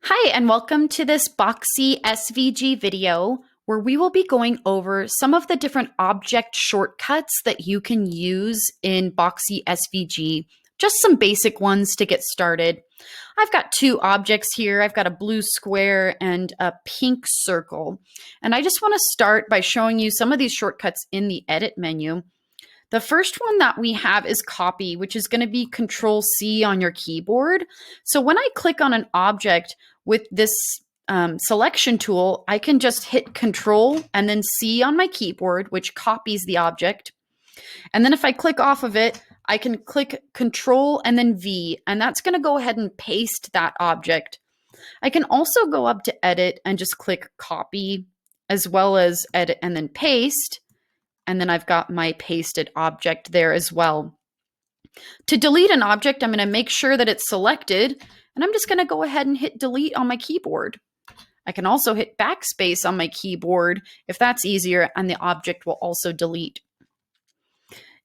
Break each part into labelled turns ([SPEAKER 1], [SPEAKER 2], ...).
[SPEAKER 1] Hi, and welcome to this Boxy SVG video where we will be going over some of the different object shortcuts that you can use in Boxy SVG. Just some basic ones to get started. I've got two objects here. I've got a blue square and a pink circle. And I just want to start by showing you some of these shortcuts in the edit menu. The first one that we have is copy, which is going to be Ctrl+C on your keyboard. So when I click on an object with this selection tool, I can just hit Control and then C on my keyboard, which copies the object. And then if I click off of it, I can click Control and then V, and that's going to go ahead and paste that object. I can also go up to Edit and just click Copy, as well as Edit and then Paste. And then I've got my pasted object there as well. To delete an object, I'm going to make sure that it's selected, and I'm just going to go ahead and hit delete on my keyboard. I can also hit backspace on my keyboard if that's easier, and the object will also delete.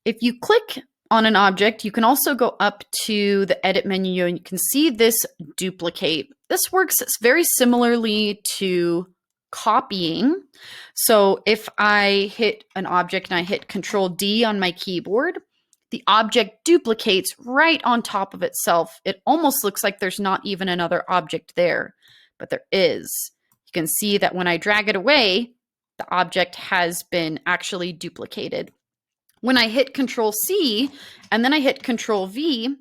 [SPEAKER 1] If you click on an object, you can also go up to the edit menu and you can see this duplicate. This works very similarly to copying. So if I hit an object and I hit Ctrl+D on my keyboard, the object duplicates right on top of itself. It almost looks like there's not even another object there, but there is. You can see that when I drag it away, the object has been actually duplicated. When I hit Ctrl+C and then I hit Ctrl+V,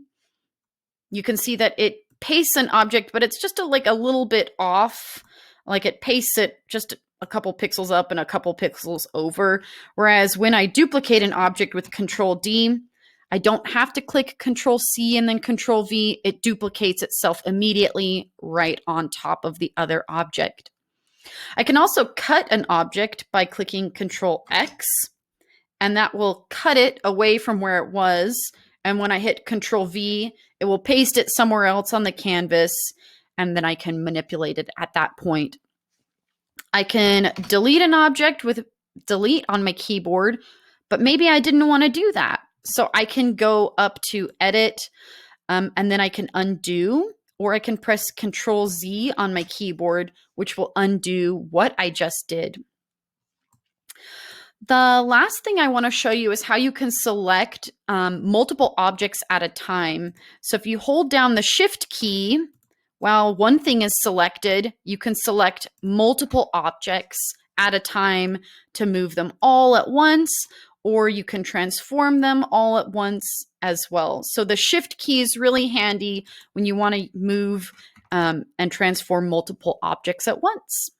[SPEAKER 1] you can see that it pastes an object, but it's just a little bit off. Like it pastes it just a couple pixels up and a couple pixels over. Whereas when I duplicate an object with Ctrl+D, I don't have to click Ctrl+C and then Ctrl+V. It duplicates itself immediately right on top of the other object. I can also cut an object by clicking Ctrl X, and that will cut it away from where it was. And when I hit Ctrl+V, it will paste it somewhere else on the canvas, and then I can manipulate it at that point. I can delete an object with delete on my keyboard, but maybe I didn't want to do that. So I can go up to edit, and then I can undo, or I can press Ctrl+Z on my keyboard, which will undo what I just did. The last thing I want to show you is how you can select multiple objects at a time. So if you hold down the Shift key, while one thing is selected, you can select multiple objects at a time to move them all at once, or you can transform them all at once as well. So the Shift key is really handy when you want to move and transform multiple objects at once.